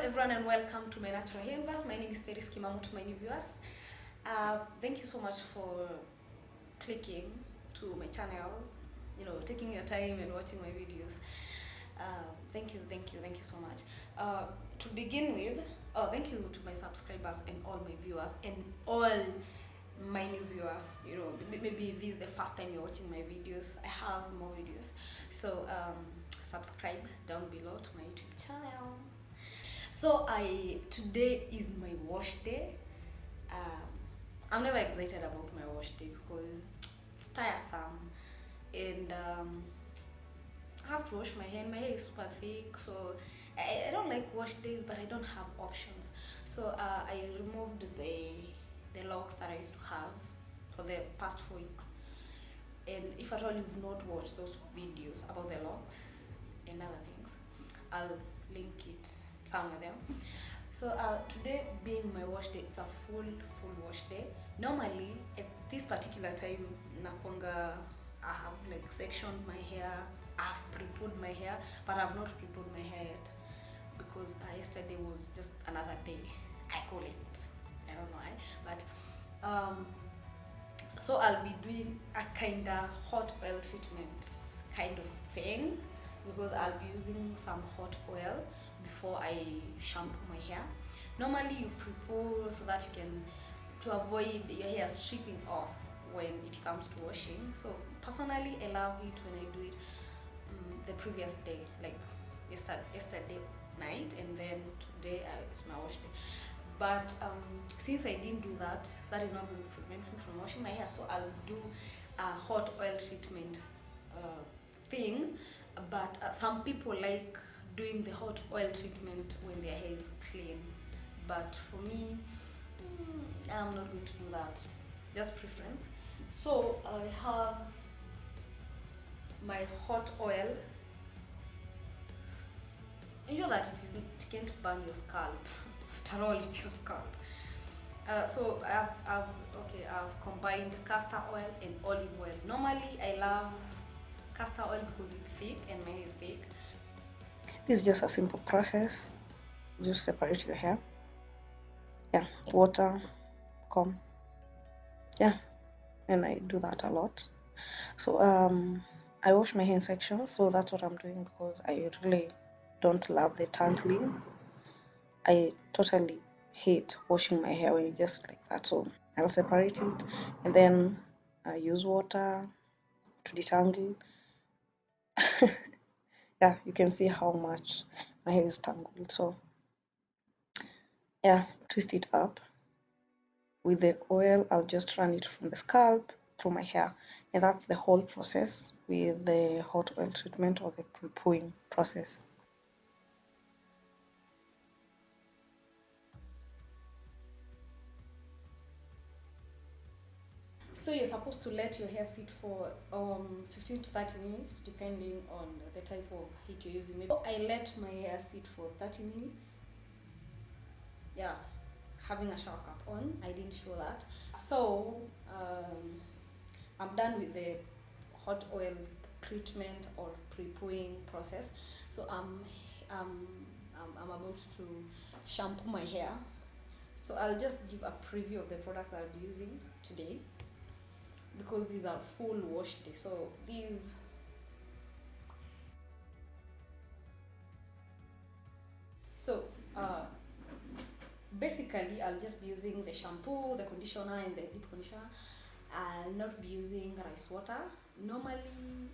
everyone and welcome to my natural universe. My name is Peris to my new viewers. Thank you so much for clicking to my channel, taking your time and watching my videos. Thank you so much. To begin with, thank you to my subscribers and all my viewers and all my new viewers. Maybe this is the first time you're watching my videos. I have more videos, so subscribe down below to my YouTube channel. So today is my wash day. I'm never excited about my wash day because it's tiresome, and I have to wash my hair. My hair is super thick, so I don't like wash days, but I don't have options. So I removed the locks that I used to have for the past 4 weeks. And if at all you've not watched those videos about the locks and other things, I'll link it somewhere there. So today being my wash day, it's a full wash day. Normally at this particular time nakwanga, I have like sectioned my hair, I've pre-pooed my hair, but I've not pre-pooed my hair yet because yesterday was just another day, I call it. I don't know why, but so I'll be doing a kinda hot oil treatment kind of thing because I'll be using some hot oil before I shampoo my hair. Normally you pre-poo so that you can, to avoid your hair stripping off when it comes to washing. So personally I love it when I do it the previous day, like yesterday night, and then today it's my wash day. But since I didn't do that, that is not going to prevent me from washing my hair, so I'll do a hot oil treatment thing. But some people like doing the hot oil treatment when their hair is clean, but for me, I'm not going to do that, just preference. So I have my hot oil. Ensure that it can't burn your scalp. After all, it's your scalp. So I've combined castor oil and olive oil. Normally I love castor oil because it's thick and my hair is thick. This is just a simple process. Just separate your hair. Yeah, water, comb. Yeah, and I do that a lot. So I wash my hair in sections, so that's what I'm doing because I really don't love the tangling. I totally hate washing my hair when it's just like that. So I'll separate it and then I use water to detangle. Yeah, you can see how much my hair is tangled. So yeah, twist it up. With the oil, I'll just run it from the scalp through my hair, and that's the whole process with the hot oil treatment or the pre-pooing process. So you're supposed to let your hair sit for 15 to 30 minutes depending on the type of heat you're using. So I let my hair sit for 30 minutes. Yeah, having a shower cap on. I didn't show that. So I'm done with the hot oil treatment or pre-pooing process. So I'm about to shampoo my hair. So I'll just give a preview of the products I'll be using today, because these are full wash day. So these basically I'll just be using the shampoo, the conditioner and the deep conditioner. I'll not be using rice water. Normally,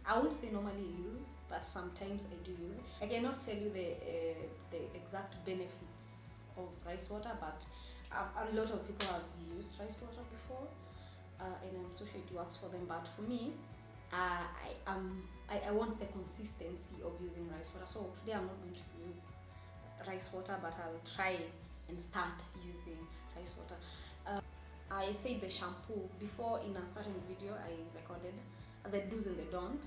I won't say normally use, but sometimes I do use. I cannot tell you the exact benefits of rice water, but a lot of people have used rice water before, and I'm so sure it works for them. But for me, I want the consistency of using rice water. So today I'm not going to use rice water, but I'll try and start using rice water. I say the shampoo before in a certain video I recorded, the do's and the don't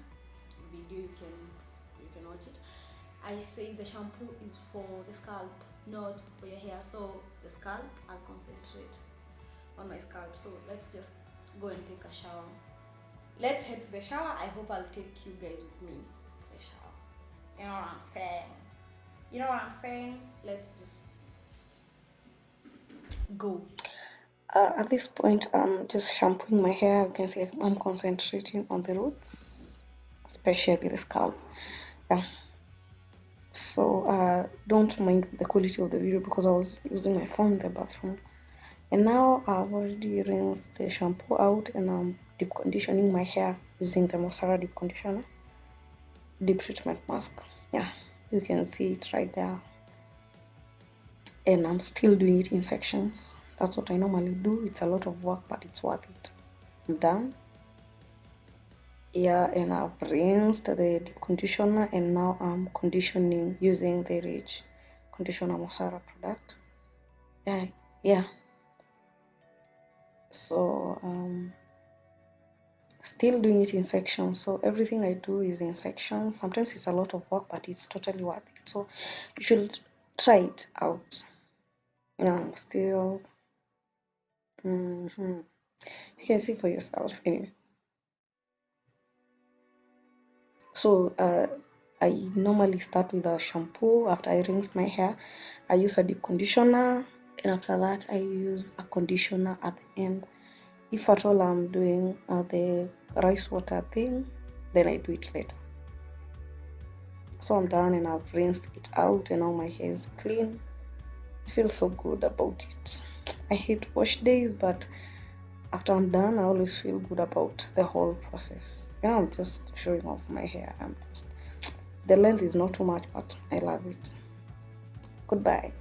video, you can watch it. I say the shampoo is for the scalp, not for your hair. So the scalp, I'll concentrate on my scalp. So let's just go and take a shower. Let's head to the shower. I hope I'll take you guys with me to the shower. You know what I'm saying? Let's just Go. At this point, I'm just shampooing my hair. You can see I'm concentrating on the roots, especially the scalp. Yeah. So don't mind the quality of the video because I was using my phone in the bathroom. And now I've already rinsed the shampoo out and I'm deep conditioning my hair using the Mosara deep conditioner, deep treatment mask. Yeah, you can see it right there. And I'm still doing it in sections. That's what I normally do. It's a lot of work, but it's worth it. I'm done. Yeah, and I've rinsed the deep conditioner and now I'm conditioning using the Rich Conditioner Mosara product. Yeah. So still doing it in sections. So everything I do is in sections. Sometimes it's a lot of work, but it's totally worth it. So you should try it out. Yeah, still. You can see for yourself anyway. So I normally start with a shampoo. After I rinse my hair, I use a deep conditioner, and after that I use a conditioner at the end. If at all I'm doing the rice water thing, then I do it later. So I'm done and I've rinsed it out and now my hair is clean. I feel so good about it. I hate wash days, but after I'm done, I always feel good about the whole process. And I'm just showing off my hair. The length is not too much, but I love it. Goodbye.